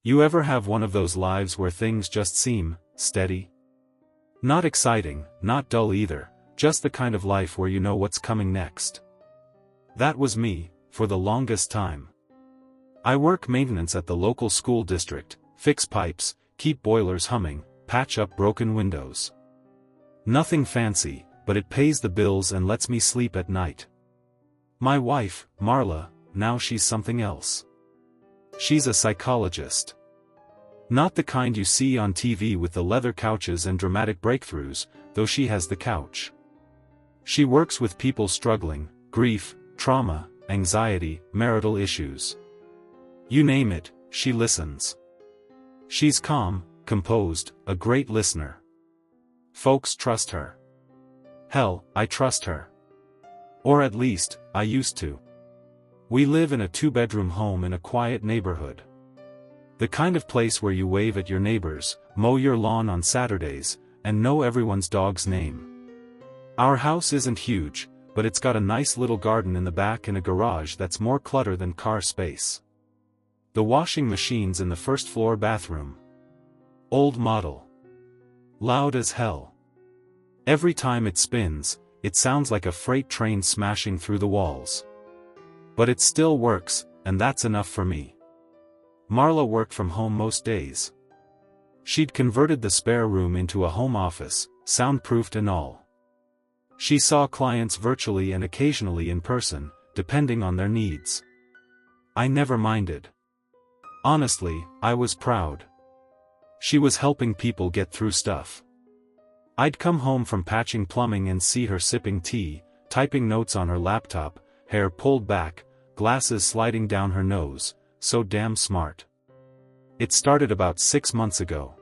You ever have one of those lives where things just seem steady? Not exciting, not dull either, just the kind of life where you know what's coming next. That was me, for the longest time. I work maintenance at the local school district, fix pipes, keep boilers humming, patch up broken windows. Nothing fancy, but it pays the bills and lets me sleep at night. My wife, Marla, now she's something else. She's a psychologist. Not the kind you see on TV with the leather couches and dramatic breakthroughs, though she has the couch. She works with people struggling, grief, trauma, anxiety, marital issues. You name it, she listens. She's calm, composed, a great listener. Folks trust her. Hell, I trust her. Or at least, I used to. We live in a 2-bedroom home in a quiet neighborhood. The kind of place where you wave at your neighbors, mow your lawn on Saturdays, and know everyone's dog's name. Our house isn't huge, but it's got a nice little garden in the back and a garage that's more clutter than car space. The washing machine's in the first-floor bathroom. Old model. Loud as hell. Every time it spins, it sounds like a freight train smashing through the walls. But it still works, and that's enough for me. Marla worked from home most days. She'd converted the spare room into a home office, soundproofed and all. She saw clients virtually and occasionally in person, depending on their needs. I never minded. Honestly, I was proud. She was helping people get through stuff. I'd come home from patching plumbing and see her sipping tea, typing notes on her laptop, hair pulled back, glasses sliding down her nose, so damn smart. It started about 6 months ago.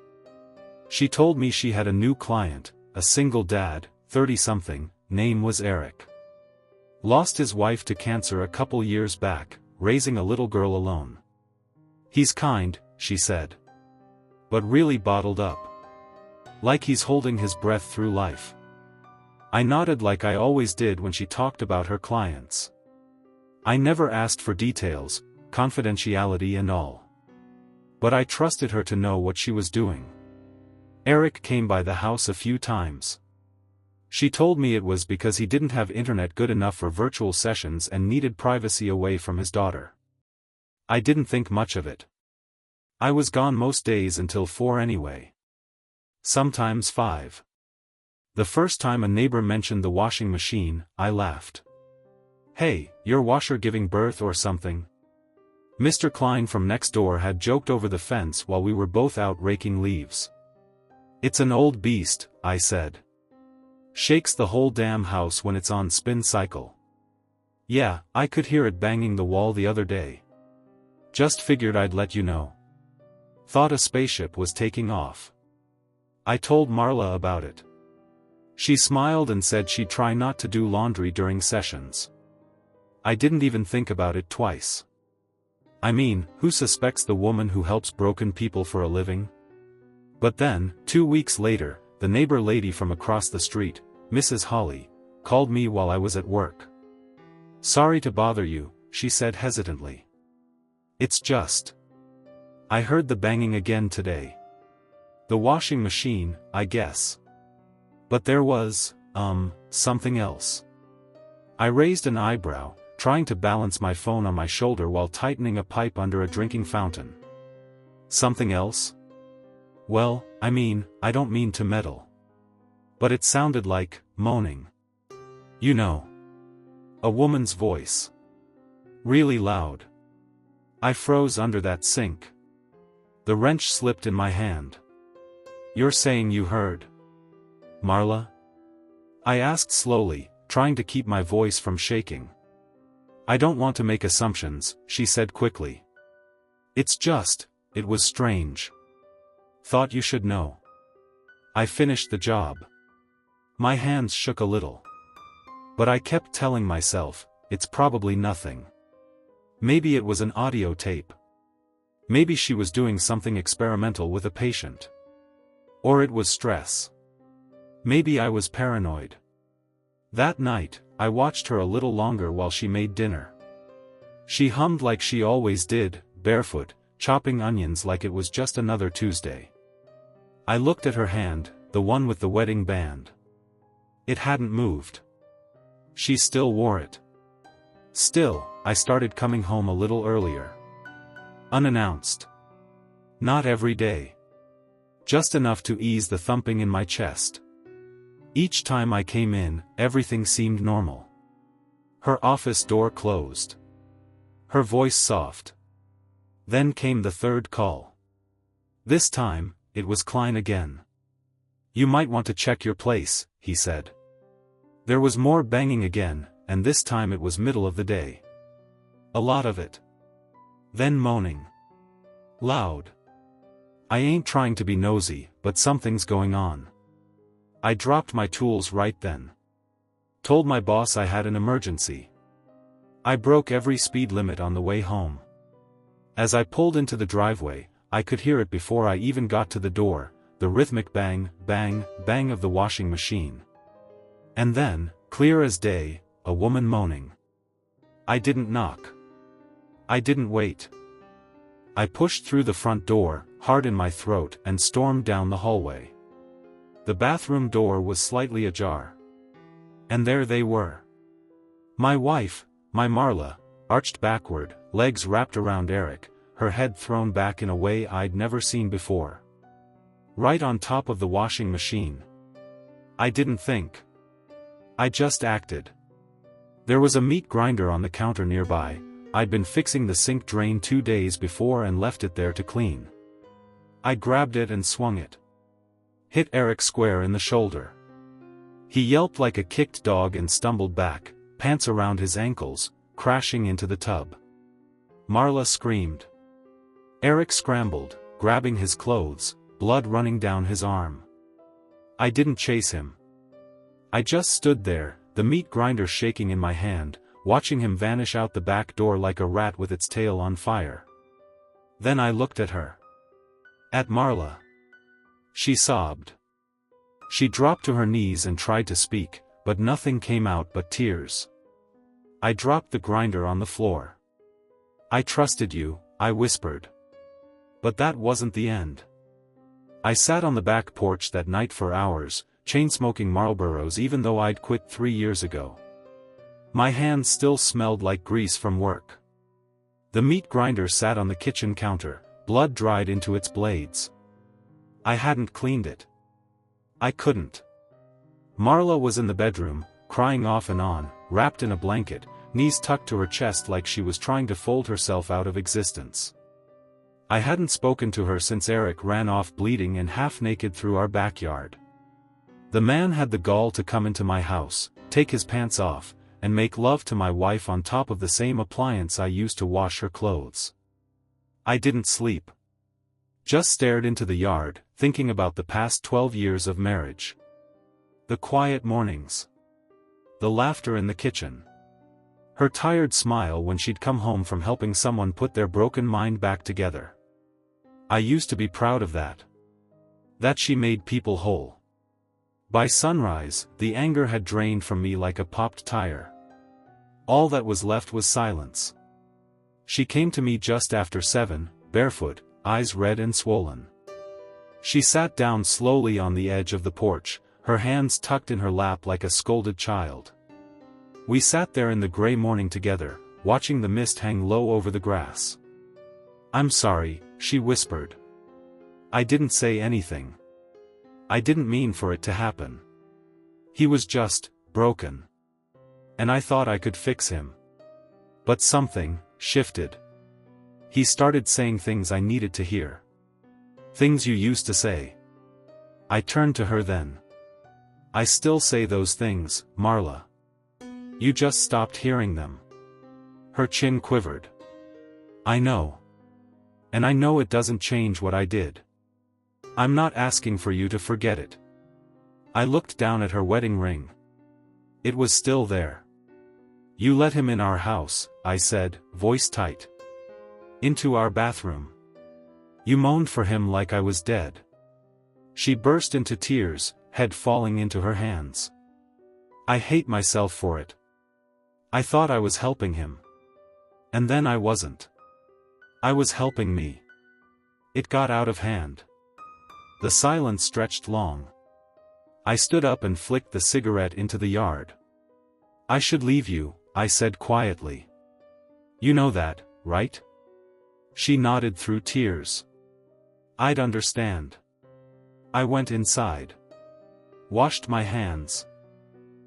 She told me she had a new client, a single dad, 30-something, name was Eric. Lost his wife to cancer a couple years back, raising a little girl alone. He's kind, she said. But really bottled up. Like he's holding his breath through life. I nodded like I always did when she talked about her clients. I never asked for details, confidentiality and all. But I trusted her to know what she was doing. Eric came by the house a few times. She told me it was because he didn't have internet good enough for virtual sessions and needed privacy away from his daughter. I didn't think much of it. I was gone most days until 4 anyway. Sometimes 5. The first time a neighbor mentioned the washing machine, I laughed. Hey, your washer giving birth or something? Mr. Klein from next door had joked over the fence while we were both out raking leaves. It's an old beast, I said. Shakes the whole damn house when it's on spin cycle. Yeah, I could hear it banging the wall the other day. Just figured I'd let you know. Thought a spaceship was taking off. I told Marla about it. She smiled and said she'd try not to do laundry during sessions. I didn't even think about it twice. I mean, who suspects the woman who helps broken people for a living? But then, 2 weeks later, the neighbor lady from across the street, Mrs. Holly, called me while I was at work. Sorry to bother you, she said hesitantly. It's just. I heard the banging again today. The washing machine, I guess. But there was, something else. I raised an eyebrow, trying to balance my phone on my shoulder while tightening a pipe under a drinking fountain. Something else? Well, I mean, I don't mean to meddle. But it sounded like, moaning. You know. A woman's voice. Really loud. I froze under that sink. The wrench slipped in my hand. You're saying you heard? Marla? I asked slowly, trying to keep my voice from shaking. I don't want to make assumptions, she said quickly. It's just, it was strange. Thought you should know. I finished the job. My hands shook a little. But I kept telling myself, it's probably nothing. Maybe it was an audio tape. Maybe she was doing something experimental with a patient. Or it was stress. Maybe I was paranoid. That night, I watched her a little longer while she made dinner. She hummed like she always did, barefoot, chopping onions like it was just another Tuesday. I looked at her hand, the one with the wedding band. It hadn't moved. She still wore it. Still, I started coming home a little earlier. Unannounced. Not every day. Just enough to ease the thumping in my chest. Each time I came in, everything seemed normal. Her office door closed. Her voice soft. Then came the third call. This time, it was Klein again. "You might want to check your place," he said. There was more banging again, and this time it was middle of the day. A lot of it. Then moaning. Loud. I ain't trying to be nosy, but something's going on. I dropped my tools right then. Told my boss I had an emergency. I broke every speed limit on the way home. As I pulled into the driveway, I could hear it before I even got to the door, the rhythmic bang, bang, bang of the washing machine. And then, clear as day, a woman moaning. I didn't knock. I didn't wait. I pushed through the front door, hard in my throat, and stormed down the hallway. The bathroom door was slightly ajar. And there they were. My wife, my Marla, arched backward, legs wrapped around Eric, her head thrown back in a way I'd never seen before. Right on top of the washing machine. I didn't think. I just acted. There was a meat grinder on the counter nearby. I'd been fixing the sink drain 2 days before and left it there to clean. I grabbed it and swung it. Hit Eric square in the shoulder. He yelped like a kicked dog and stumbled back, pants around his ankles, crashing into the tub. Marla screamed. Eric scrambled, grabbing his clothes, blood running down his arm. I didn't chase him. I just stood there, the meat grinder shaking in my hand, watching him vanish out the back door like a rat with its tail on fire. Then I looked at her. At Marla. She sobbed. She dropped to her knees and tried to speak, but nothing came out but tears. I dropped the grinder on the floor. "I trusted you," I whispered. But that wasn't the end. I sat on the back porch that night for hours, chain-smoking Marlboros even though I'd quit 3 years ago. My hands still smelled like grease from work. The meat grinder sat on the kitchen counter, blood dried into its blades. I hadn't cleaned it. I couldn't. Marla was in the bedroom, crying off and on, wrapped in a blanket, knees tucked to her chest like she was trying to fold herself out of existence. I hadn't spoken to her since Eric ran off bleeding and half-naked through our backyard. The man had the gall to come into my house, take his pants off, and make love to my wife on top of the same appliance I used to wash her clothes. I didn't sleep. Just stared into the yard, thinking about the past 12 years of marriage. The quiet mornings. The laughter in the kitchen. Her tired smile when she'd come home from helping someone put their broken mind back together. I used to be proud of that. That she made people whole. By sunrise, the anger had drained from me like a popped tire. All that was left was silence. She came to me just after 7, barefoot, eyes red and swollen. She sat down slowly on the edge of the porch, her hands tucked in her lap like a scolded child. We sat there in the gray morning together, watching the mist hang low over the grass. "I'm sorry," she whispered. I didn't say anything. I didn't mean for it to happen. He was just broken. And I thought I could fix him. But something shifted. He started saying things I needed to hear. Things you used to say. I turned to her then. "I still say those things, Marla. You just stopped hearing them." Her chin quivered. "I know. And I know it doesn't change what I did. I'm not asking for you to forget it." I looked down at her wedding ring. It was still there. "You let him in our house," I said, voice tight. "Into our bathroom. You moaned for him like I was dead." She burst into tears, head falling into her hands. "I hate myself for it. I thought I was helping him. And then I wasn't. I was helping me." It got out of hand. The silence stretched long. I stood up and flicked the cigarette into the yard. "I should leave you," I said quietly. "You know that, right?" She nodded through tears. "I'd understand." I went inside. Washed my hands.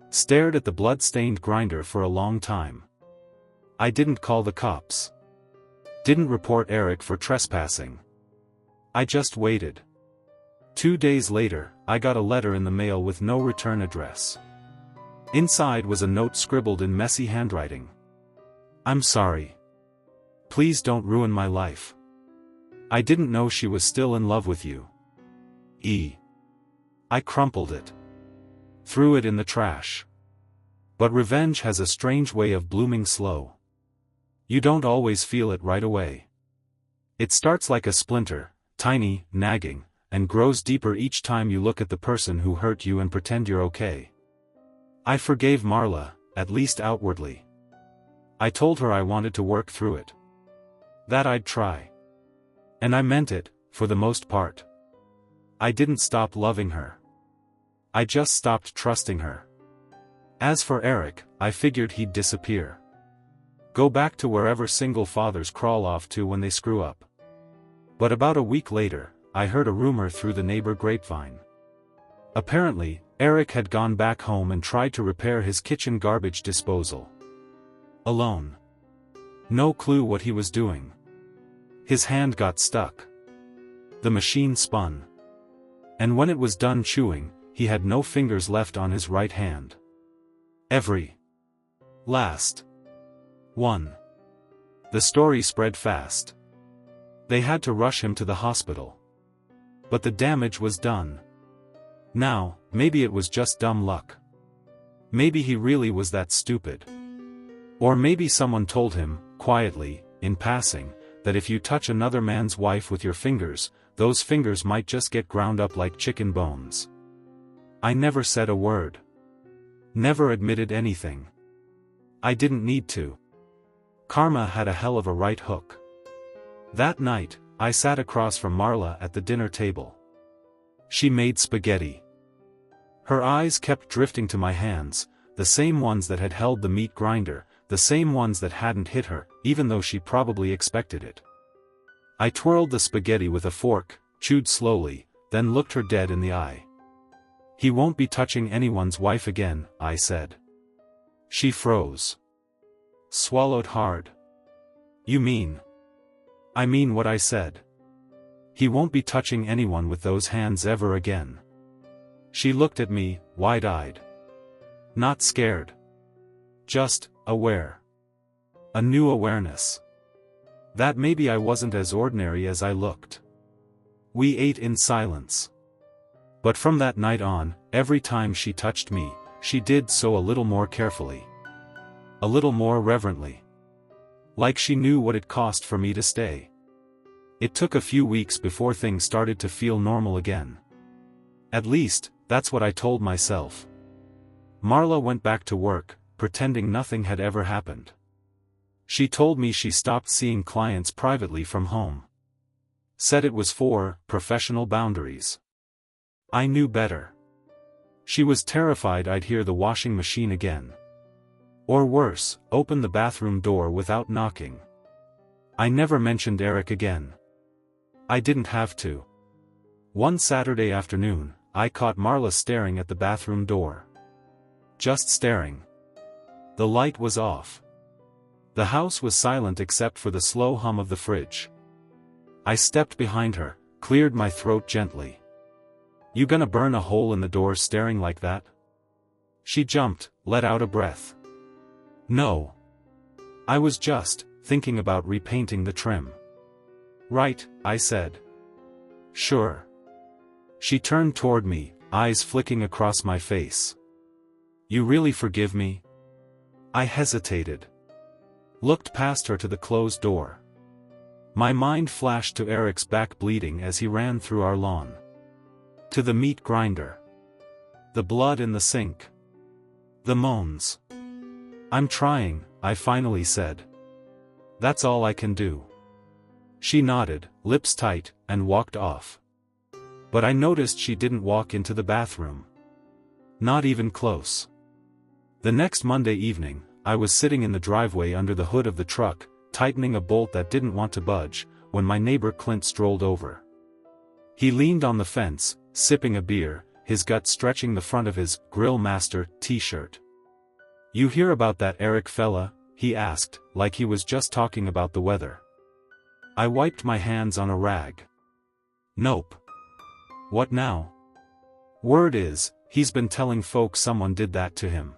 Stared at the blood-stained grinder for a long time. I didn't call the cops. Didn't report Eric for trespassing. I just waited. 2 days later, I got a letter in the mail with no return address. Inside was a note scribbled in messy handwriting. "I'm sorry. Please don't ruin my life. I didn't know she was still in love with you. I crumpled it. Threw it in the trash. But revenge has a strange way of blooming slow. You don't always feel it right away. It starts like a splinter, tiny, nagging, and grows deeper each time you look at the person who hurt you and pretend you're okay." I forgave Marla, at least outwardly. I told her I wanted to work through it. That I'd try. And I meant it, for the most part. I didn't stop loving her. I just stopped trusting her. As for Eric, I figured he'd disappear. Go back to wherever single fathers crawl off to when they screw up. But about a week later, I heard a rumor through the neighbor grapevine. Apparently, Eric had gone back home and tried to repair his kitchen garbage disposal. Alone. No clue what he was doing. His hand got stuck. The machine spun. And when it was done chewing, he had no fingers left on his right hand. Every last one. The story spread fast. They had to rush him to the hospital. But the damage was done. Now, maybe it was just dumb luck. Maybe he really was that stupid. Or maybe someone told him, quietly, in passing, that if you touch another man's wife with your fingers, those fingers might just get ground up like chicken bones. I never said a word. Never admitted anything. I didn't need to. Karma had a hell of a right hook. That night, I sat across from Marla at the dinner table. She made spaghetti. Her eyes kept drifting to my hands, the same ones that had held the meat grinder, the same ones that hadn't hit her, even though she probably expected it. I twirled the spaghetti with a fork, chewed slowly, then looked her dead in the eye. "He won't be touching anyone's wife again," I said. She froze. Swallowed hard. "You mean?" "I mean what I said. He won't be touching anyone with those hands ever again." She looked at me, wide-eyed. Not scared. Just aware. A new awareness. That maybe I wasn't as ordinary as I looked. We ate in silence. But from that night on, every time she touched me, she did so a little more carefully. A little more reverently. Like she knew what it cost for me to stay. It took a few weeks before things started to feel normal again. At least, that's what I told myself. Marla went back to work, pretending nothing had ever happened. She told me she stopped seeing clients privately from home. Said it was for professional boundaries. I knew better. She was terrified I'd hear the washing machine again. Or worse, open the bathroom door without knocking. I never mentioned Eric again. I didn't have to. One Saturday afternoon, I caught Marla staring at the bathroom door. Just staring. The light was off. The house was silent except for the slow hum of the fridge. I stepped behind her, cleared my throat gently. "You gonna burn a hole in the door staring like that?" She jumped, let out a breath. "No. I was just thinking about repainting the trim." "Right," I said. "Sure." She turned toward me, eyes flicking across my face. "You really forgive me?" I hesitated. Looked past her to the closed door. My mind flashed to Eric's back bleeding as he ran through our lawn. To the meat grinder. The blood in the sink. The moans. "I'm trying," I finally said. "That's all I can do." She nodded, lips tight, and walked off. But I noticed she didn't walk into the bathroom. Not even close. The next Monday evening, I was sitting in the driveway under the hood of the truck, tightening a bolt that didn't want to budge, when my neighbor Clint strolled over. He leaned on the fence, sipping a beer, his gut stretching the front of his Grill Master t-shirt. "You hear about that Eric fella?" he asked, like he was just talking about the weather. I wiped my hands on a rag. "Nope." "What now?" "Word is, he's been telling folks someone did that to him.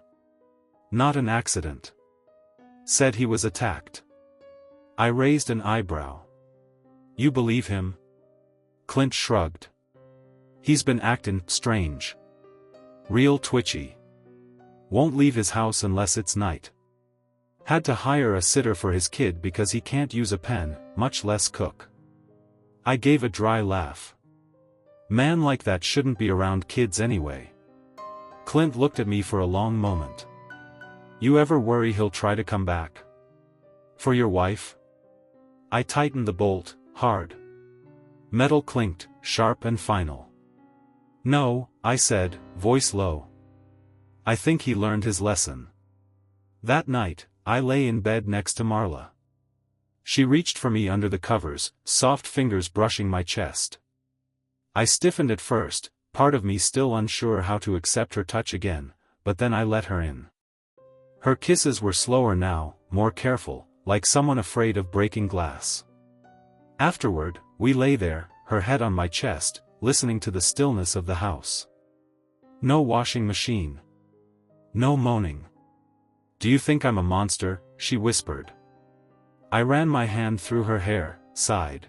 Not an accident. Said he was attacked." I raised an eyebrow. "You believe him?" Clint shrugged. "He's been actin' strange. Real twitchy. Won't leave his house unless it's night. Had to hire a sitter for his kid because he can't use a pen, much less cook." I gave a dry laugh. "Man like that shouldn't be around kids anyway." Clint looked at me for a long moment. "You ever worry he'll try to come back? For your wife?" I tightened the bolt, hard. Metal clinked, sharp and final. "No," I said, voice low. "I think he learned his lesson." That night, I lay in bed next to Marla. She reached for me under the covers, soft fingers brushing my chest. I stiffened at first, part of me still unsure how to accept her touch again, but then I let her in. Her kisses were slower now, more careful, like someone afraid of breaking glass. Afterward, we lay there, her head on my chest, listening to the stillness of the house. No washing machine. No moaning. "Do you think I'm a monster?" she whispered. I ran my hand through her hair, sighed.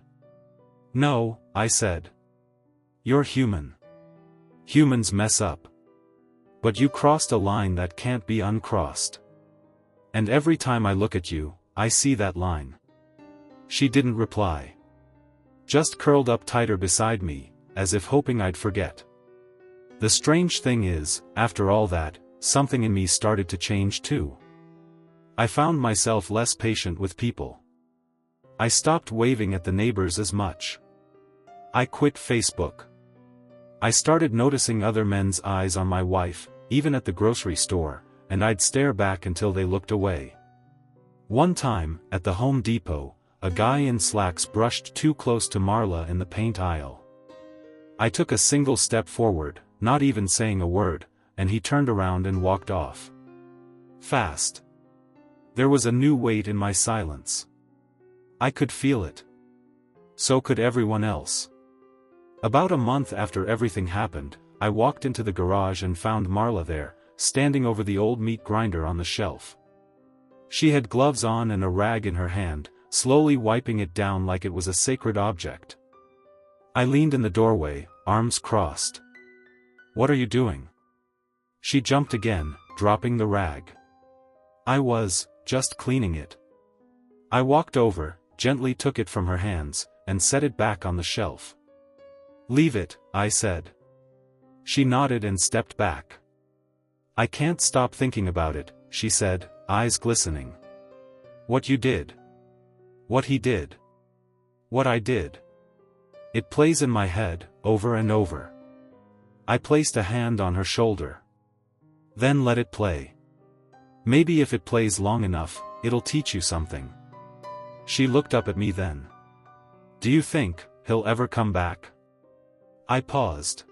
"No," I said. "You're human. Humans mess up. But you crossed a line that can't be uncrossed. And every time I look at you, I see that line." She didn't reply. Just curled up tighter beside me, as if hoping I'd forget. The strange thing is, after all that, something in me started to change too. I found myself less patient with people. I stopped waving at the neighbors as much. I quit Facebook. I started noticing other men's eyes on my wife, even at the grocery store, and I'd stare back until they looked away. One time, at the Home Depot, a guy in slacks brushed too close to Marla in the paint aisle. I took a single step forward, not even saying a word, and he turned around and walked off. Fast. There was a new weight in my silence. I could feel it. So could everyone else. About a month after everything happened, I walked into the garage and found Marla there, standing over the old meat grinder on the shelf. She had gloves on and a rag in her hand, slowly wiping it down like it was a sacred object. I leaned in the doorway, arms crossed. "What are you doing?" She jumped again, dropping the rag. "I was just cleaning it." I walked over, gently took it from her hands, and set it back on the shelf. "Leave it," I said. She nodded and stepped back. "I can't stop thinking about it," she said, eyes glistening. "What you did. What he did. What I did. It plays in my head, over and over." I placed a hand on her shoulder. "Then let it play. Maybe if it plays long enough, it'll teach you something." She looked up at me then. "Do you think he'll ever come back?" I paused.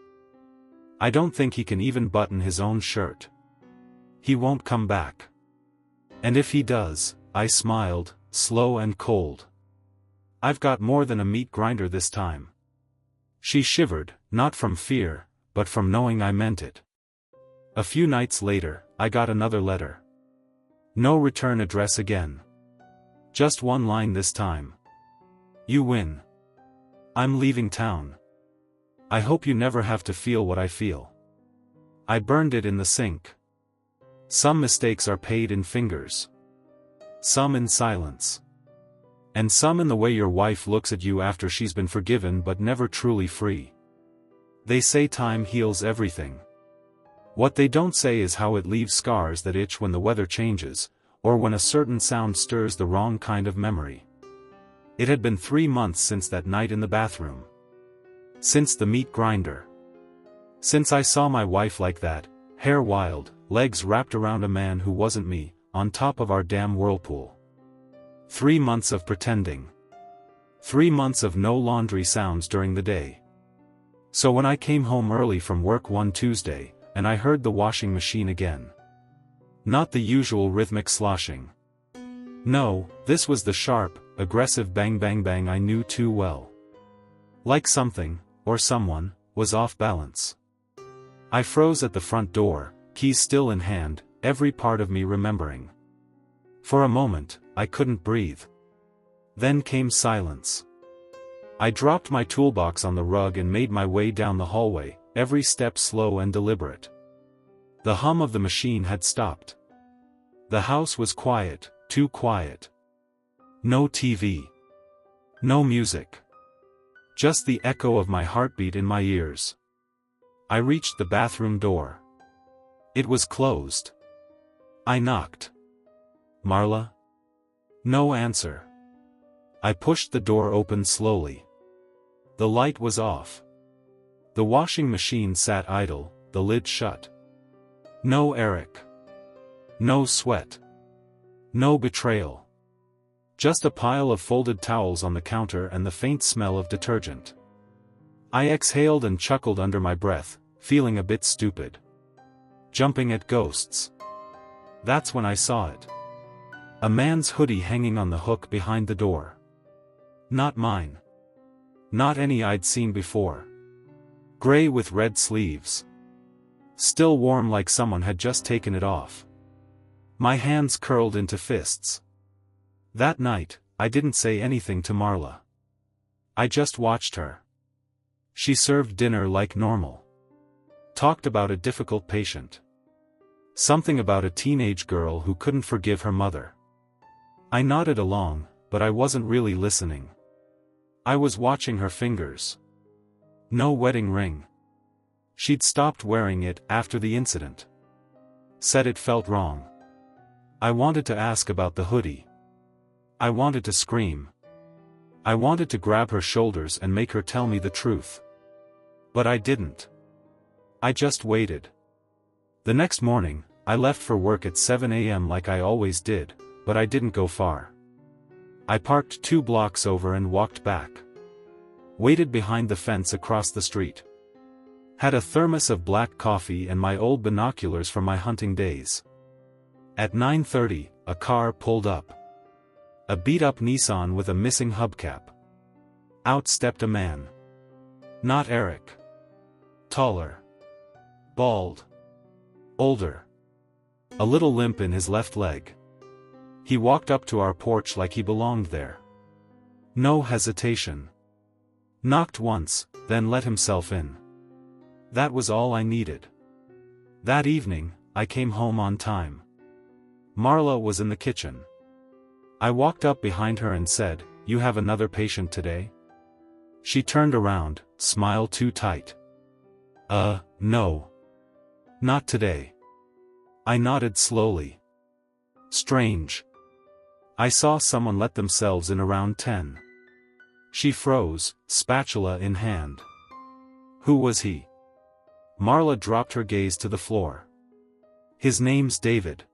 "I don't think he can even button his own shirt. He won't come back. And if he does," I smiled, slow and cold, "I've got more than a meat grinder this time." She shivered, not from fear, but from knowing I meant it. A few nights later, I got another letter. No return address again. Just one line this time. "You win. I'm leaving town. I hope you never have to feel what I feel." I burned it in the sink. Some mistakes are paid in fingers. Some in silence. And some in the way your wife looks at you after she's been forgiven but never truly free. They say time heals everything. What they don't say is how it leaves scars that itch when the weather changes, or when a certain sound stirs the wrong kind of memory. It had been 3 months since that night in the bathroom. Since the meat grinder. Since I saw my wife like that, hair wild, legs wrapped around a man who wasn't me, on top of our damn whirlpool. 3 months of pretending. 3 months of no laundry sounds during the day. So when I came home early from work one Tuesday, and I heard the washing machine again. Not the usual rhythmic sloshing. No, this was the sharp, aggressive bang bang bang I knew too well. Like something, or someone, was off balance. I froze at the front door, keys still in hand, every part of me remembering. For a moment, I couldn't breathe. Then came silence. I dropped my toolbox on the rug and made my way down the hallway, every step slow and deliberate. The hum of the machine had stopped. The house was quiet, too quiet. No TV. No music. Just the echo of my heartbeat in my ears. I reached the bathroom door. It was closed. I knocked. Marla? No answer. I pushed the door open slowly. The light was off. The washing machine sat idle, the lid shut. No Eric. No sweat. No betrayal. Just a pile of folded towels on the counter and the faint smell of detergent. I exhaled and chuckled under my breath, feeling a bit stupid. Jumping at ghosts. That's when I saw it. A man's hoodie hanging on the hook behind the door. Not mine. Not any I'd seen before. Gray with red sleeves. Still warm like someone had just taken it off. My hands curled into fists. That night, I didn't say anything to Marla. I just watched her. She served dinner like normal. Talked about a difficult patient. Something about a teenage girl who couldn't forgive her mother. I nodded along, but I wasn't really listening. I was watching her fingers. No wedding ring. She'd stopped wearing it after the incident. Said it felt wrong. I wanted to ask about the hoodie. I wanted to scream. I wanted to grab her shoulders and make her tell me the truth. But I didn't. I just waited. The next morning, I left for work at 7 a.m. like I always did, but I didn't go far. I parked 2 blocks over and walked back. Waited behind the fence across the street. Had a thermos of black coffee and my old binoculars from my hunting days. At 9:30, a car pulled up. A beat-up Nissan with a missing hubcap. Out stepped a man. Not Eric. Taller. Bald. Older. A little limp in his left leg. He walked up to our porch like he belonged there. No hesitation. Knocked once, then let himself in. That was all I needed. That evening, I came home on time. Marla was in the kitchen. I walked up behind her and said, "You have another patient today?" She turned around, smile too tight. No. Not today." I nodded slowly. "Strange. I saw someone let themselves in around 10. She froze, spatula in hand. "Who was he?" Marla dropped her gaze to the floor. "His name's David.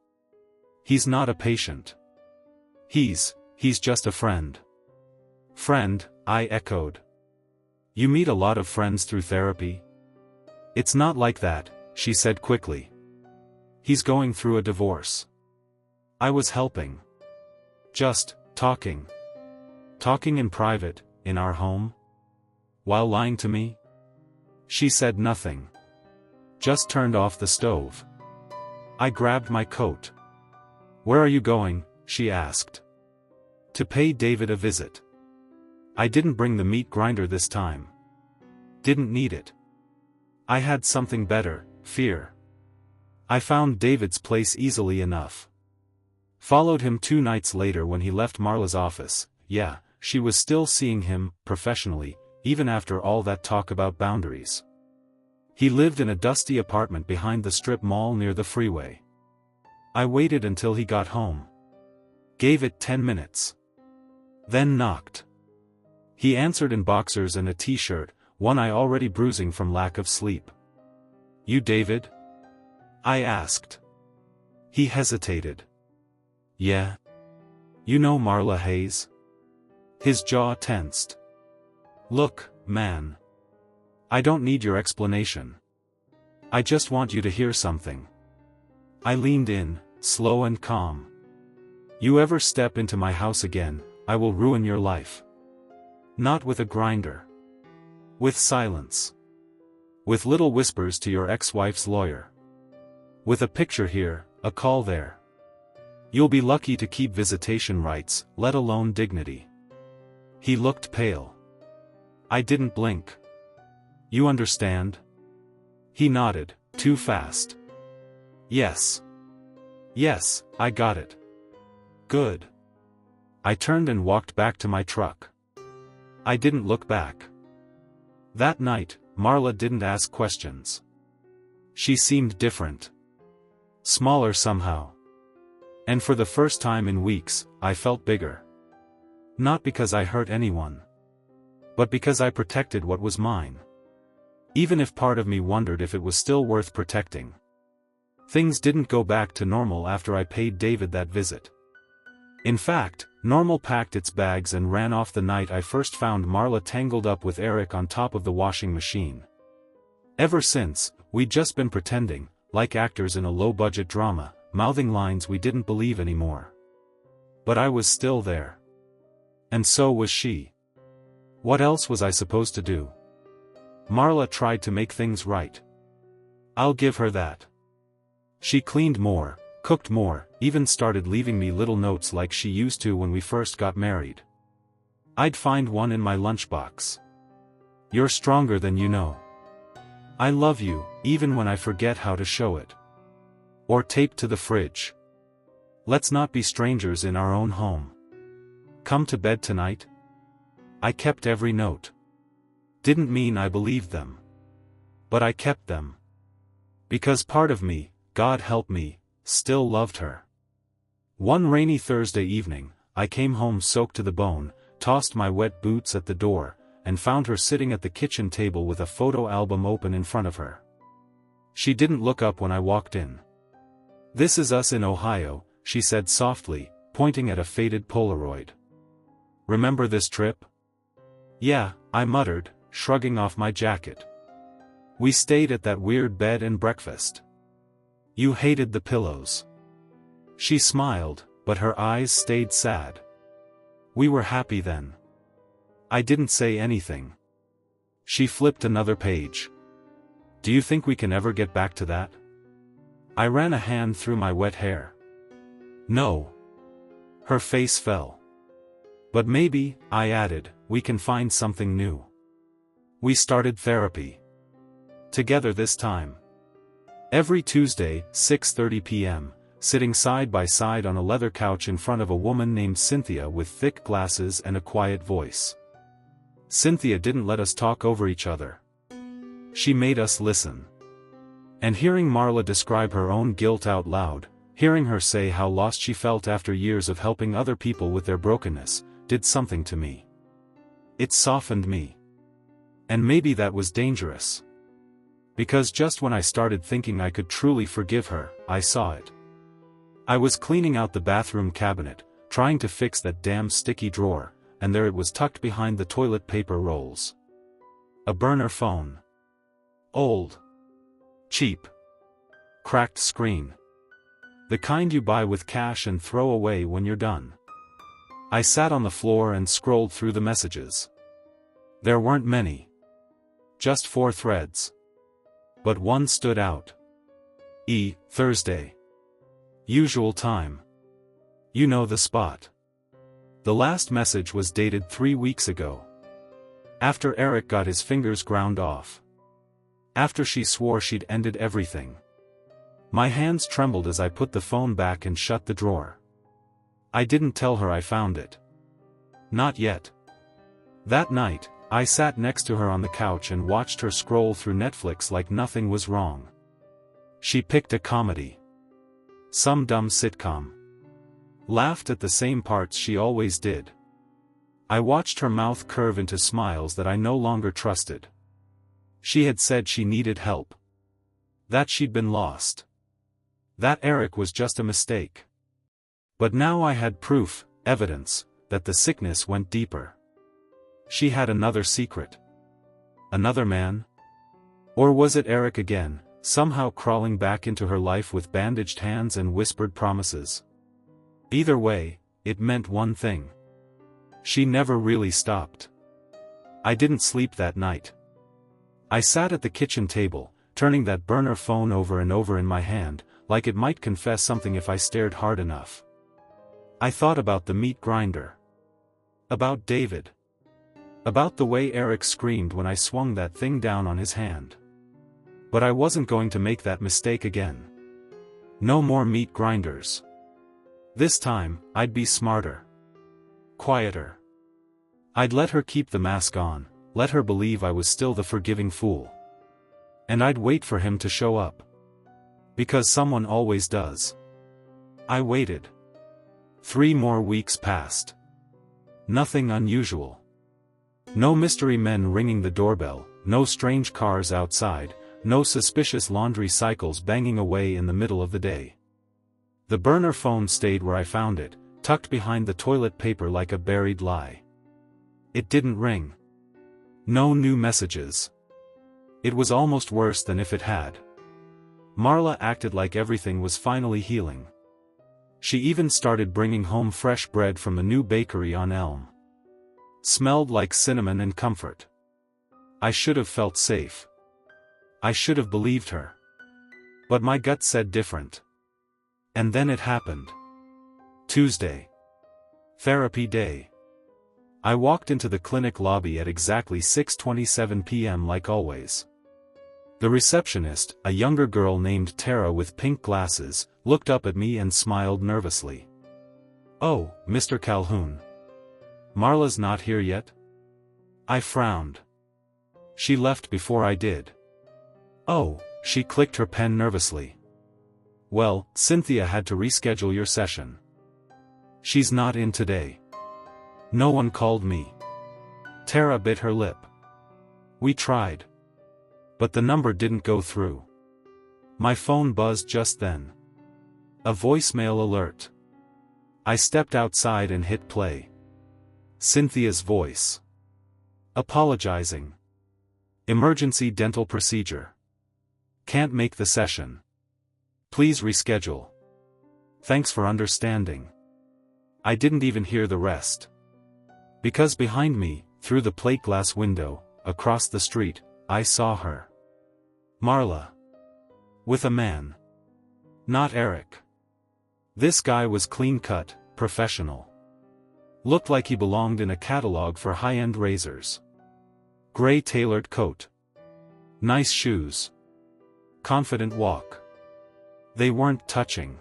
He's not a patient. He's just a friend." "Friend," I echoed. "You meet a lot of friends through therapy?" "It's not like that," she said quickly. "He's going through a divorce." I was helping. Just talking. Talking in private, in our home? While lying to me? She said nothing. Just turned off the stove. I grabbed my coat. "Where are you going?" she asked. "To pay David a visit. I didn't bring the meat grinder this time. Didn't need it. I had something better, fear. I found David's place easily enough. Followed him 2 nights later when he left Marla's office. Yeah, she was still seeing him, professionally, even after all that talk about boundaries. He lived in a dusty apartment behind the strip mall near the freeway. I waited until he got home. Gave it 10 minutes. Then knocked. He answered in boxers and a t-shirt, one eye already bruising from lack of sleep. "You David?" I asked. He hesitated. "Yeah. You know Marla Hayes?" His jaw tensed. "Look, man. I don't need your explanation. I just want you to hear something." I leaned in, slow and calm. "You ever step into my house again, I will ruin your life. Not with a grinder. With silence. With little whispers to your ex-wife's lawyer. With a picture here, a call there. You'll be lucky to keep visitation rights, let alone dignity." He looked pale. I didn't blink. "You understand?" He nodded, too fast. "Yes. Yes, I got it." "Good." I turned and walked back to my truck. I didn't look back. That night, Marla didn't ask questions. She seemed different. Smaller somehow. And for the first time in weeks, I felt bigger. Not because I hurt anyone. But because I protected what was mine. Even if part of me wondered if it was still worth protecting. Things didn't go back to normal after I paid David that visit. In fact, normal packed its bags and ran off the night I first found Marla tangled up with Eric on top of the washing machine. Ever since, we'd just been pretending, like actors in a low-budget drama, mouthing lines we didn't believe anymore. But I was still there. And so was she. What else was I supposed to do? Marla tried to make things right. I'll give her that. She cleaned more, cooked more, even started leaving me little notes like she used to when we first got married. I'd find one in my lunchbox. "You're stronger than you know. I love you, even when I forget how to show it." Or taped to the fridge. "Let's not be strangers in our own home. Come to bed tonight." I kept every note. Didn't mean I believed them. But I kept them. Because part of me, God help me, still loved her. One rainy Thursday evening, I came home soaked to the bone, tossed my wet boots at the door, and found her sitting at the kitchen table with a photo album open in front of her. She didn't look up when I walked in. "This is us in Ohio," she said softly, pointing at a faded Polaroid. "Remember this trip?" "Yeah," I muttered, shrugging off my jacket. "We stayed at that weird bed and breakfast. You hated the pillows." She smiled, but her eyes stayed sad. "We were happy then." I didn't say anything. She flipped another page. "Do you think we can ever get back to that?" I ran a hand through my wet hair. "No." Her face fell. "But maybe," I added, "we can find something new." We started therapy. Together this time. Every Tuesday, 6:30 p.m., sitting side by side on a leather couch in front of a woman named Cynthia with thick glasses and a quiet voice. Cynthia didn't let us talk over each other. She made us listen. And hearing Marla describe her own guilt out loud, hearing her say how lost she felt after years of helping other people with their brokenness, did something to me. It softened me. And maybe that was dangerous. Because just when I started thinking I could truly forgive her, I saw it. I was cleaning out the bathroom cabinet, trying to fix that damn sticky drawer, and there it was tucked behind the toilet paper rolls. A burner phone. Old. Cheap. Cracked screen. The kind you buy with cash and throw away when you're done. I sat on the floor and scrolled through the messages. There weren't many. Just 4 threads. But one stood out. Thursday. Usual time. You know the spot. The last message was dated 3 weeks ago. After Eric got his fingers ground off. After she swore she'd ended everything. My hands trembled as I put the phone back and shut the drawer. I didn't tell her I found it. Not yet. That night, I sat next to her on the couch and watched her scroll through Netflix like nothing was wrong. She picked a comedy. Some dumb sitcom. Laughed at the same parts she always did. I watched her mouth curve into smiles that I no longer trusted. She had said she needed help. That she'd been lost. That Eric was just a mistake. But now I had proof, evidence, that the sickness went deeper. She had another secret. Another man? Or was it Eric again, somehow crawling back into her life with bandaged hands and whispered promises? Either way, it meant one thing. She never really stopped. I didn't sleep that night. I sat at the kitchen table, turning that burner phone over and over in my hand, like it might confess something if I stared hard enough. I thought about the meat grinder. About David. About the way Eric screamed when I swung that thing down on his hand. But I wasn't going to make that mistake again. No more meat grinders. This time, I'd be smarter. Quieter. I'd let her keep the mask on, let her believe I was still the forgiving fool. And I'd wait for him to show up. Because someone always does. I waited. 3 more weeks passed. Nothing unusual. No mystery men ringing the doorbell, no strange cars outside, no suspicious laundry cycles banging away in the middle of the day. The burner phone stayed where I found it, tucked behind the toilet paper like a buried lie. It didn't ring. No new messages. It was almost worse than if it had. Marla acted like everything was finally healing. She even started bringing home fresh bread from the new bakery on Elm. Smelled like cinnamon and comfort. I should have felt safe. I should have believed her. But my gut said different. And then it happened. Tuesday. Therapy day. I walked into the clinic lobby at exactly 6:27 p.m. like always. The receptionist, a younger girl named Tara with pink glasses, looked up at me and smiled nervously. "Oh, Mr. Calhoun. Marla's not here yet?" I frowned. She left before I did. "Oh," she clicked her pen nervously. "Well, Cynthia had to reschedule your session. She's not in today. No one called me." Tara bit her lip. "We tried. But the number didn't go through." My phone buzzed just then. A voicemail alert. I stepped outside and hit play. Cynthia's voice. Apologizing. Emergency dental procedure. Can't make the session. Please reschedule. Thanks for understanding. I didn't even hear the rest. Because behind me, through the plate glass window, across the street, I saw her. Marla. With a man. Not Eric. This guy was clean-cut, professional. Looked like he belonged in a catalog for high-end razors. Gray tailored coat. Nice shoes. Confident walk. They weren't touching.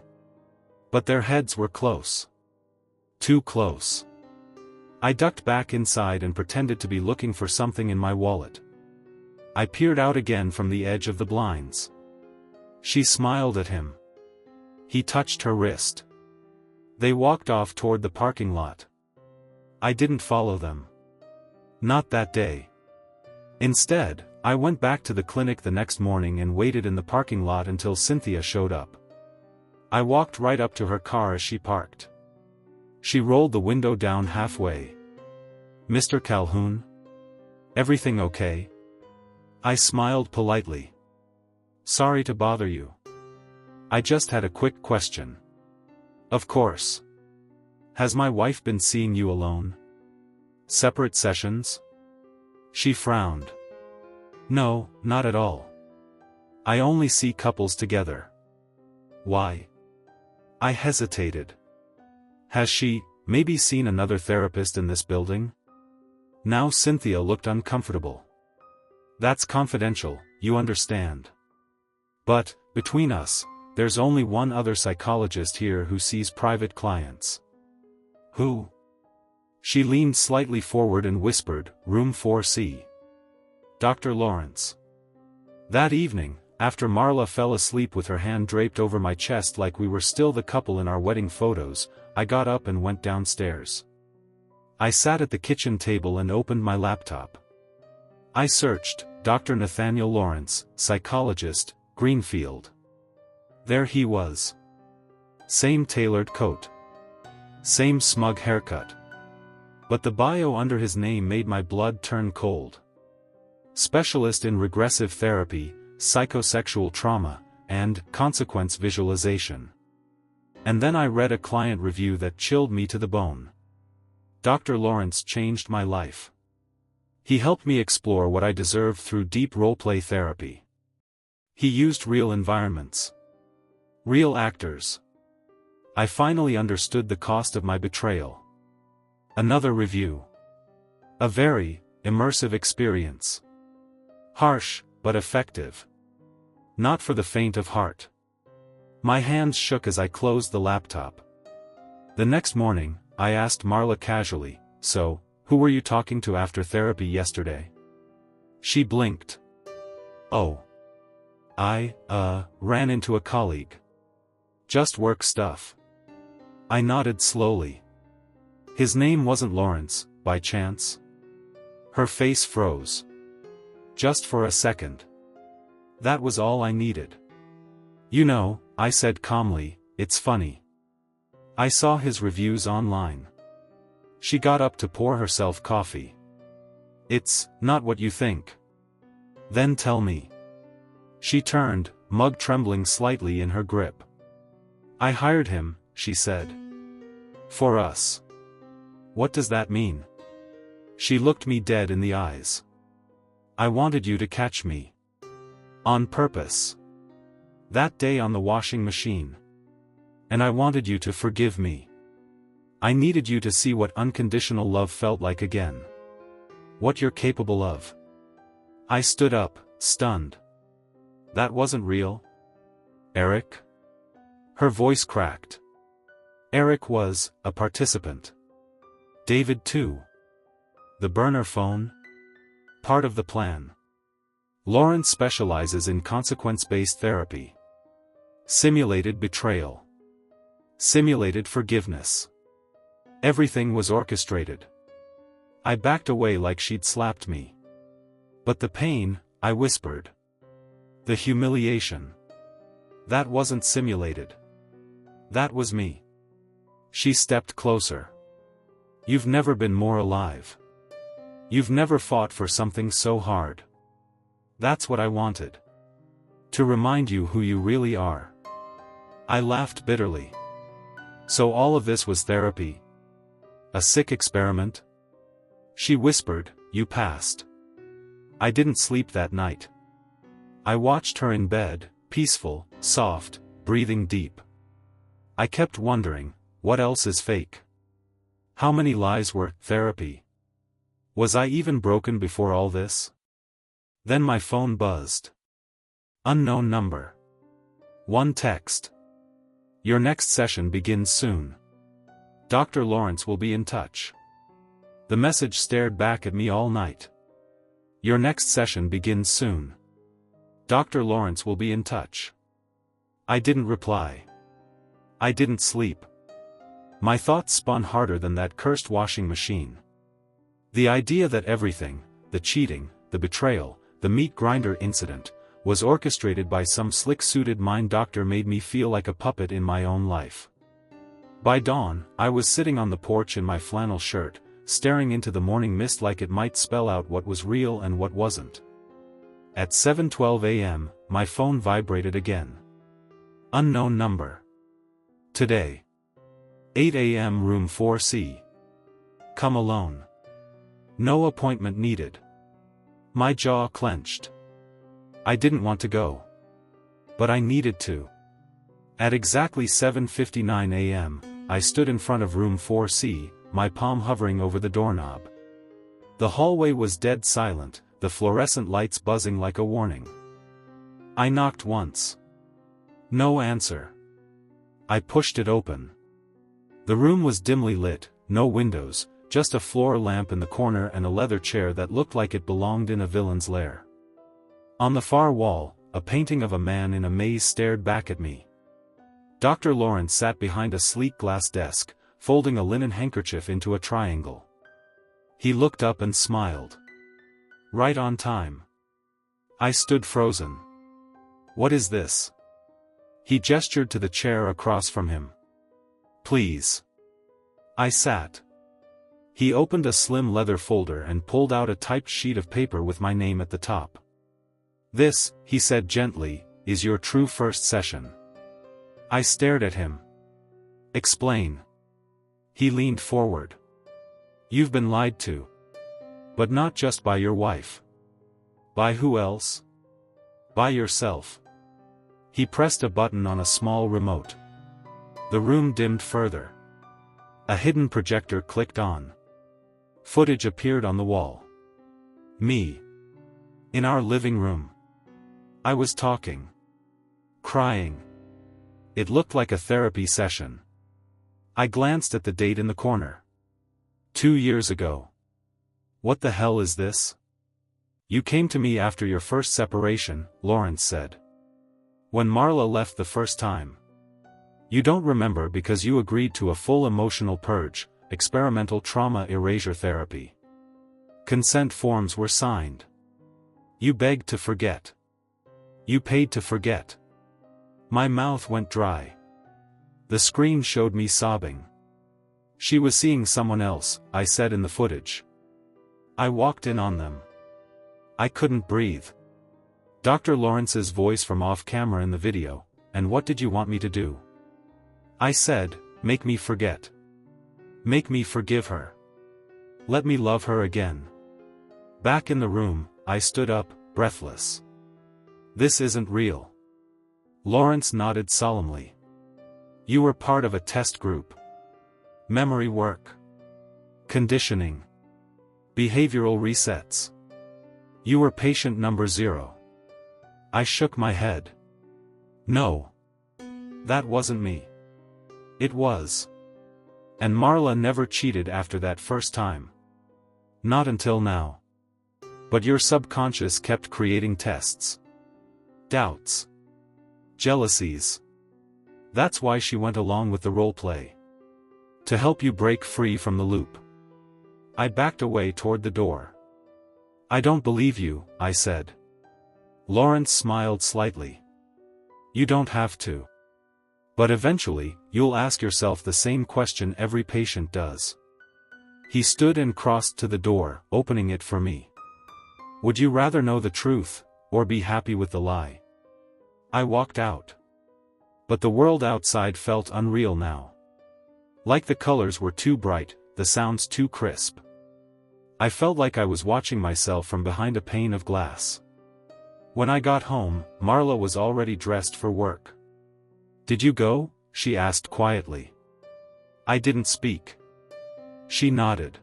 But their heads were close. Too close. I ducked back inside and pretended to be looking for something in my wallet. I peered out again from the edge of the blinds. She smiled at him. He touched her wrist. They walked off toward the parking lot. I didn't follow them. Not that day. Instead, I went back to the clinic the next morning and waited in the parking lot until Cynthia showed up. I walked right up to her car as she parked. She rolled the window down halfway. "Mr. Calhoun? Everything okay?" I smiled politely. "Sorry to bother you. I just had a quick question." "Of course. Has my wife been seeing you alone? Separate sessions?" She frowned. "No, not at all. I only see couples together." "Why?" I hesitated. "Has she, maybe seen another therapist in this building?" Now Cynthia looked uncomfortable. "That's confidential, you understand. But, between us, there's only one other psychologist here who sees private clients." "Who?" She leaned slightly forward and whispered, "Room 4C. Dr. Lawrence." That evening, after Marla fell asleep with her hand draped over my chest like we were still the couple in our wedding photos, I got up and went downstairs. I sat at the kitchen table and opened my laptop. I searched, Dr. Nathaniel Lawrence, psychologist, Greenfield. There he was. Same tailored coat. Same smug haircut. But the bio under his name made my blood turn cold. Specialist in regressive therapy, psychosexual trauma, and consequence visualization. And then I read a client review that chilled me to the bone. Dr. Lawrence changed my life. He helped me explore what I deserved through deep role-play therapy. He used real environments. Real actors. I finally understood the cost of my betrayal. Another review. A very immersive experience. Harsh, but effective. Not for the faint of heart. My hands shook as I closed the laptop. The next morning, I asked Marla casually, "So, who were you talking to after therapy yesterday?" She blinked. "Oh. I ran into a colleague. Just work stuff." I nodded slowly. "His name wasn't Lawrence, by chance?" Her face froze. Just for a second. That was all I needed. "You know," I said calmly, "it's funny. I saw his reviews online." She got up to pour herself coffee. "It's not what you think." "Then tell me." She turned, mug trembling slightly in her grip. "I hired him," she said. "For us." "What does that mean?" She looked me dead in the eyes. "I wanted you to catch me. On purpose. That day on the washing machine. And I wanted you to forgive me. I needed you to see what unconditional love felt like again. What you're capable of." I stood up, stunned. "That wasn't real? Eric?" Her voice cracked. Eric was a participant. David too. The burner phone? Part of the plan. Lawrence specializes in consequence-based therapy. Simulated betrayal. Simulated forgiveness. Everything was orchestrated. I backed away like she'd slapped me. "But the pain," I whispered. "The humiliation. That wasn't simulated. That was me." She stepped closer. "You've never been more alive. You've never fought for something so hard. That's what I wanted. To remind you who you really are." I laughed bitterly. "So all of this was therapy? A sick experiment?" She whispered, "You passed." I didn't sleep that night. I watched her in bed, peaceful, soft, breathing deep. I kept wondering, what else is fake? How many lies were therapy? Was I even broken before all this? Then my phone buzzed. Unknown number. One text. "Your next session begins soon. Dr. Lawrence will be in touch." The message stared back at me all night. "Your next session begins soon. Dr. Lawrence will be in touch." I didn't reply. I didn't sleep. My thoughts spun harder than that cursed washing machine. The idea that everything, the cheating, the betrayal, the meat grinder incident, was orchestrated by some slick-suited mind doctor made me feel like a puppet in my own life. By dawn, I was sitting on the porch in my flannel shirt, staring into the morning mist like it might spell out what was real and what wasn't. At 7:12 a.m., my phone vibrated again. Unknown number. Today. 8 a.m. room 4C. Come alone. No appointment needed. My jaw clenched. I didn't want to go. But I needed to. At exactly 7:59 a.m., I stood in front of room 4C, my palm hovering over the doorknob. The hallway was dead silent, the fluorescent lights buzzing like a warning. I knocked once. No answer. I pushed it open. The room was dimly lit, no windows, just a floor lamp in the corner and a leather chair that looked like it belonged in a villain's lair. On the far wall, a painting of a man in a maze stared back at me. Dr. Lawrence sat behind a sleek glass desk, folding a linen handkerchief into a triangle. He looked up and smiled. Right on time. I stood frozen. What is this? He gestured to the chair across from him. Please. I sat. He opened a slim leather folder and pulled out a typed sheet of paper with my name at the top. This, he said gently, is your true first session. I stared at him. Explain. He leaned forward. You've been lied to. But not just by your wife. By who else? By yourself. He pressed a button on a small remote. The room dimmed further. A hidden projector clicked on. Footage appeared on the wall. Me. In our living room. I was talking. Crying. It looked like a therapy session. I glanced at the date in the corner. 2 years ago. What the hell is this? You came to me after your first separation, Lawrence said. When Marla left the first time. You don't remember because you agreed to a full emotional purge, experimental trauma erasure therapy. Consent forms were signed. You begged to forget. You paid to forget. My mouth went dry. The screen showed me sobbing. She was seeing someone else, I said in the footage. I walked in on them. I couldn't breathe. Dr. Lawrence's voice from off-camera in the video, and what did you want me to do? I said, make me forget. Make me forgive her. Let me love her again. Back in the room, I stood up, breathless. This isn't real. Lawrence nodded solemnly. You were part of a test group. Memory work. Conditioning. Behavioral resets. You were patient number 0. I shook my head. No. That wasn't me. It was. And Marla never cheated after that first time. Not until now. But your subconscious kept creating tests. Doubts. Jealousies. That's why she went along with the role play. To help you break free from the loop. I backed away toward the door. I don't believe you, I said. Lawrence smiled slightly. You don't have to. But eventually, you'll ask yourself the same question every patient does. He stood and crossed to the door, opening it for me. Would you rather know the truth, or be happy with the lie? I walked out. But the world outside felt unreal now. Like the colors were too bright, the sounds too crisp. I felt like I was watching myself from behind a pane of glass. When I got home, Marla was already dressed for work. Did you go? She asked quietly. I didn't speak. She nodded.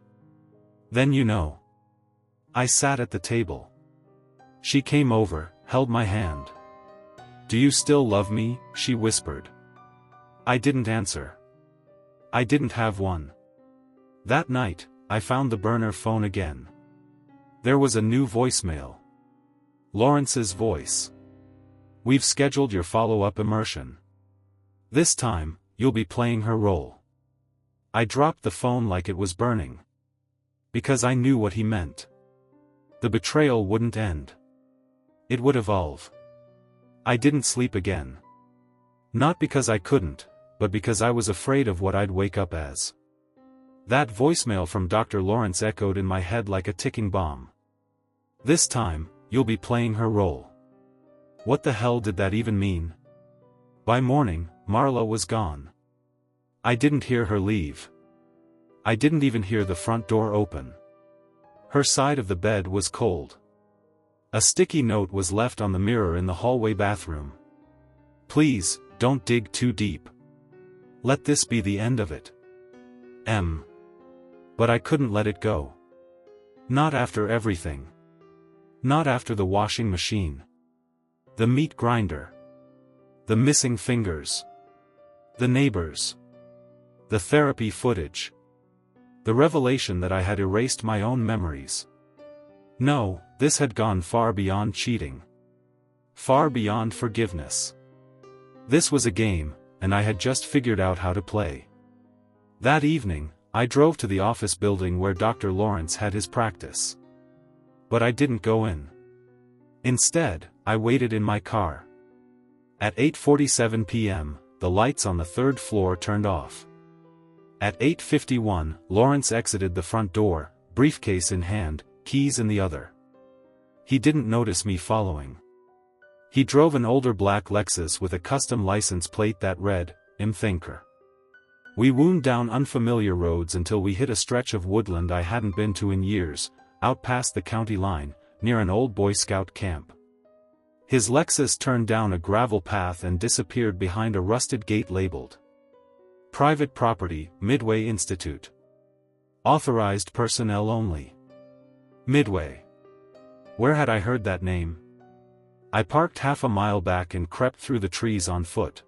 Then you know. I sat at the table. She came over, held my hand. Do you still love me? She whispered. I didn't answer. I didn't have one. That night, I found the burner phone again. There was a new voicemail. Lawrence's voice. We've scheduled your follow-up immersion. This time, you'll be playing her role. I dropped the phone like it was burning. Because I knew what he meant. The betrayal wouldn't end. It would evolve. I didn't sleep again. Not because I couldn't, but because I was afraid of what I'd wake up as. That voicemail from Dr. Lawrence echoed in my head like a ticking bomb. This time, you'll be playing her role. What the hell did that even mean? By morning, Marla was gone. I didn't hear her leave. I didn't even hear the front door open. Her side of the bed was cold. A sticky note was left on the mirror in the hallway bathroom. Please, don't dig too deep. Let this be the end of it. M. But I couldn't let it go. Not after everything. Not after the washing machine. The meat grinder. The missing fingers. The neighbors. The therapy footage. The revelation that I had erased my own memories. No, this had gone far beyond cheating. Far beyond forgiveness. This was a game, and I had just figured out how to play. That evening, I drove to the office building where Dr. Lawrence had his practice. But I didn't go in. Instead, I waited in my car. At 8:47 p.m., the lights on the third floor turned off. At 8:51, Lawrence exited the front door, briefcase in hand, keys in the other. He didn't notice me following. He drove an older black Lexus with a custom license plate that read, "Im Thinker." We wound down unfamiliar roads until we hit a stretch of woodland I hadn't been to in years, out past the county line, near an old Boy Scout camp. His Lexus turned down a gravel path and disappeared behind a rusted gate labeled "Private Property, Midway Institute. Authorized personnel only." Midway. Where had I heard that name? I parked half a mile back and crept through the trees on foot.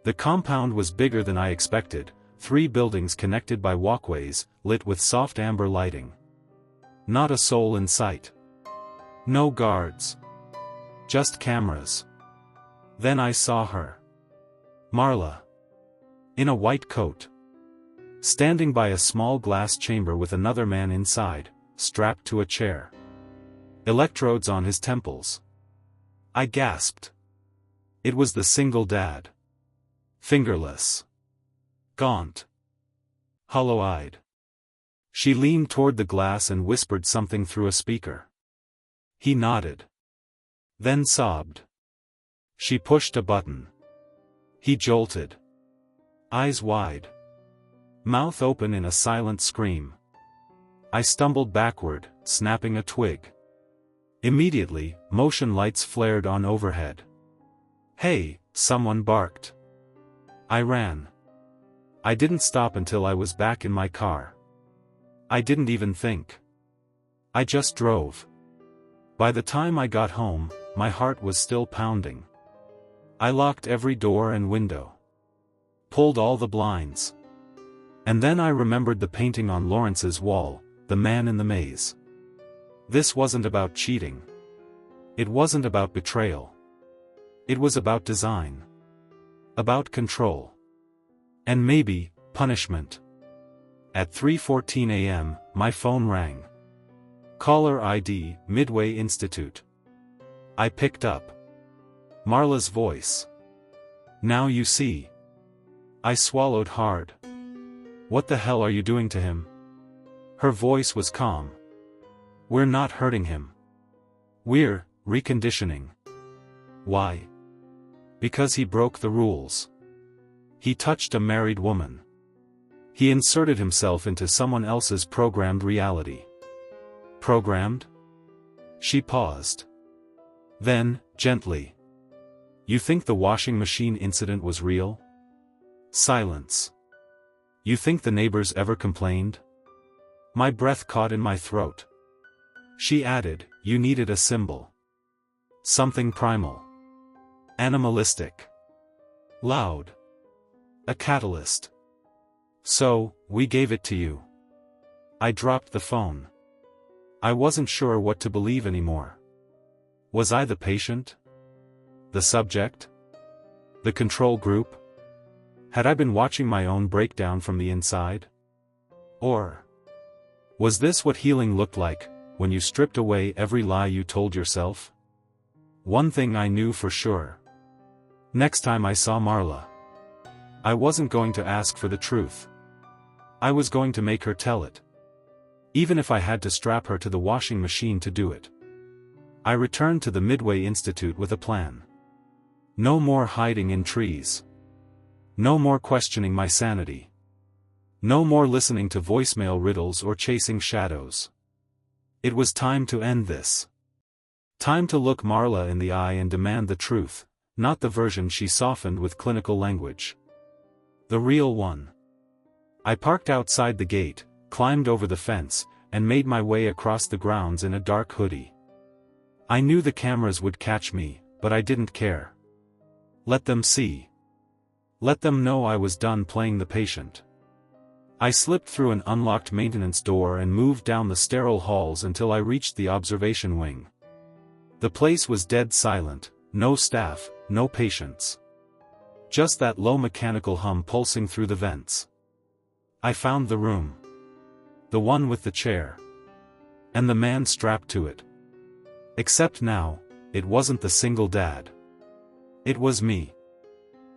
The compound was bigger than I expected, 3 buildings connected by walkways, lit with soft amber lighting. Not a soul in sight. No guards. Just cameras. Then I saw her. Marla. In a white coat. Standing by a small glass chamber with another man inside, strapped to a chair. Electrodes on his temples. I gasped. It was the single dad. Fingerless. Gaunt. Hollow-eyed. She leaned toward the glass and whispered something through a speaker. He nodded. Then sobbed. She pushed a button. He jolted. Eyes wide. Mouth open in a silent scream. I stumbled backward, snapping a twig. Immediately, motion lights flared on overhead. "Hey!" someone barked. I ran. I didn't stop until I was back in my car. I didn't even think. I just drove. By the time I got home, my heart was still pounding. I locked every door and window. Pulled all the blinds. And then I remembered the painting on Lawrence's wall, the man in the maze. This wasn't about cheating. It wasn't about betrayal. It was about design. About control. And maybe, punishment. At 3:14 a.m., my phone rang. Caller ID, Midway Institute. I picked up. Marla's voice. "Now you see." I swallowed hard. "What the hell are you doing to him?" Her voice was calm. "We're not hurting him. We're reconditioning." Why? Because he broke the rules. He touched a married woman. He inserted himself into someone else's programmed reality. Programmed? She paused. Then, gently. "You think the washing machine incident was real?" Silence. "You think the neighbors ever complained?" My breath caught in my throat. She added, "You needed a symbol. Something primal. Animalistic. Loud. A catalyst. So, we gave it to you." I dropped the phone. I wasn't sure what to believe anymore. Was I the patient? The subject? The control group? Had I been watching my own breakdown from the inside? Or was this what healing looked like, when you stripped away every lie you told yourself? One thing I knew for sure. Next time I saw Marla, I wasn't going to ask for the truth. I was going to make her tell it. Even if I had to strap her to the washing machine to do it. I returned to the Midway Institute with a plan. No more hiding in trees. No more questioning my sanity. No more listening to voicemail riddles or chasing shadows. It was time to end this. Time to look Marla in the eye and demand the truth, not the version she softened with clinical language. The real one. I parked outside the gate, climbed over the fence, and made my way across the grounds in a dark hoodie. I knew the cameras would catch me, but I didn't care. Let them see. Let them know I was done playing the patient. I slipped through an unlocked maintenance door and moved down the sterile halls until I reached the observation wing. The place was dead silent, no staff, no patients. Just that low mechanical hum pulsing through the vents. I found the room. The one with the chair. And the man strapped to it. Except now, it wasn't the single dad. It was me.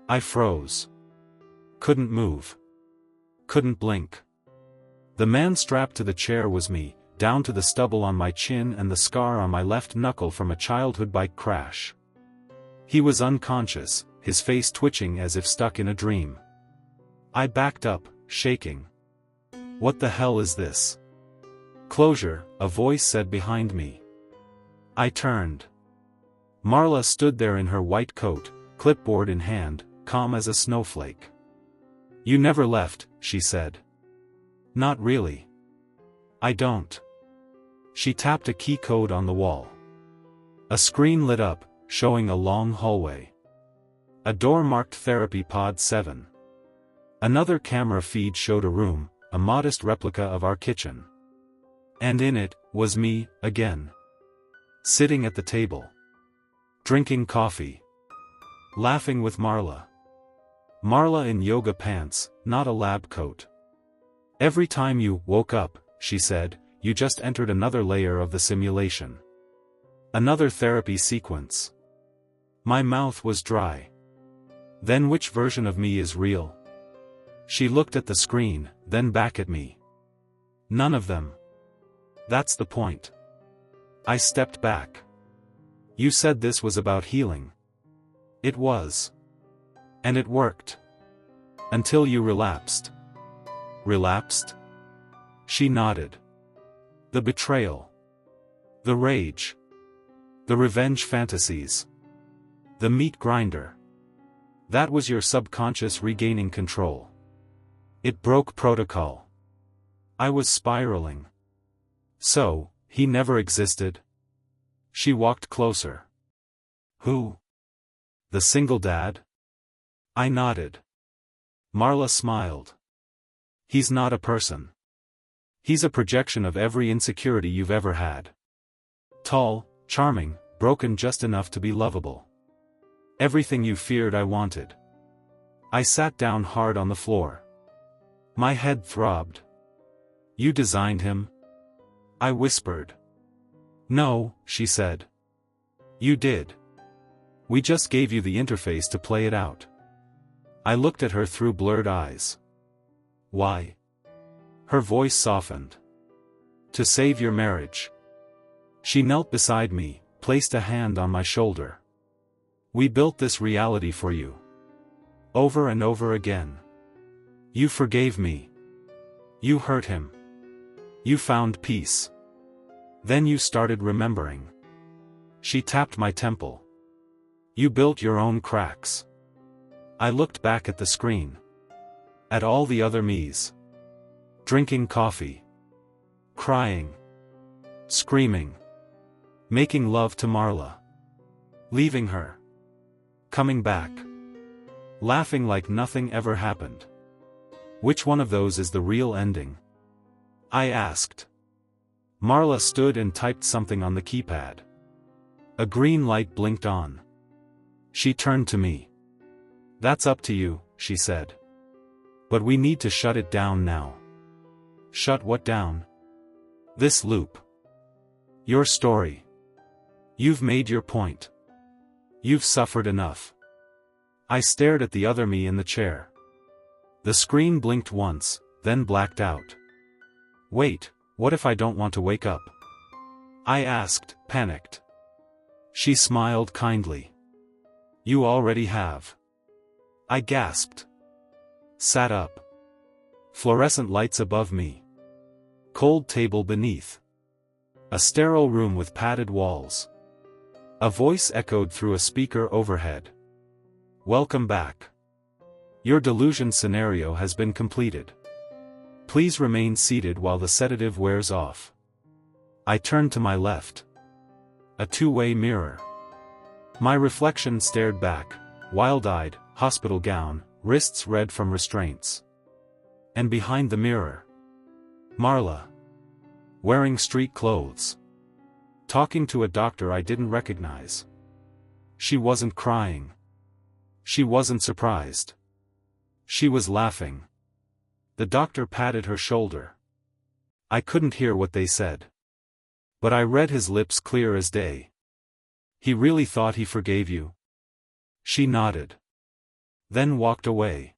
I froze. Couldn't move. Couldn't blink. The man strapped to the chair was me, down to the stubble on my chin and the scar on my left knuckle from a childhood bike crash. He was unconscious, his face twitching as if stuck in a dream. I backed up, shaking. What the hell is this? Closure, a voice said behind me. I turned. Marla stood there in her white coat, clipboard in hand, calm as a snowflake. You never left, she said. Not really. I don't. She tapped a key code on the wall. A screen lit up, showing a long hallway. A door marked Therapy Pod 7. Another camera feed showed a room, a modest replica of our kitchen. And in it, was me, again. Sitting at the table. Drinking coffee. Laughing with Marla. Marla in yoga pants, not a lab coat. Every time you woke up, she said, you just entered another layer of the simulation. Another therapy sequence. My mouth was dry. Then which version of me is real? She looked at the screen, then back at me. None of them. That's the point. I stepped back. You said this was about healing. It was. And it worked. Until you relapsed. Relapsed? She nodded. The betrayal. The rage. The revenge fantasies. The meat grinder. That was your subconscious regaining control. It broke protocol. I was spiraling. So, he never existed? She walked closer. Who? The single dad? I nodded. Marla smiled. He's not a person. He's a projection of every insecurity you've ever had. Tall, charming, broken just enough to be lovable. Everything you feared I wanted. I sat down hard on the floor. My head throbbed. You designed him? I whispered. No, she said. You did. We just gave you the interface to play it out. I looked at her through blurred eyes. Why? Her voice softened. To save your marriage. She knelt beside me, placed a hand on my shoulder. We built this reality for you. Over and over again. You forgave me. You hurt him. You found peace. Then you started remembering. She tapped my temple. You built your own cracks. I looked back at the screen. At all the other me's. Drinking coffee. Crying. Screaming. Making love to Marla. Leaving her. Coming back. Laughing like nothing ever happened. Which one of those is the real ending? I asked. Marla stood and typed something on the keypad. A green light blinked on. She turned to me. That's up to you, she said. But we need to shut it down now. Shut what down? This loop. Your story. You've made your point. You've suffered enough. I stared at the other me in the chair. The screen blinked once, then blacked out. Wait, what if I don't want to wake up? I asked, panicked. She smiled kindly. You already have. I gasped. Sat up. Fluorescent lights above me. Cold table beneath. A sterile room with padded walls. A voice echoed through a speaker overhead. Welcome back. Your delusion scenario has been completed. Please remain seated while the sedative wears off. I turned to my left. A two-way mirror. My reflection stared back, wild-eyed, hospital gown, wrists red from restraints. And behind the mirror. Marla. Wearing street clothes. Talking to a doctor I didn't recognize. She wasn't crying. She wasn't surprised. She was laughing. The doctor patted her shoulder. I couldn't hear what they said. But I read his lips clear as day. He really thought he forgave you? She nodded. Then walked away.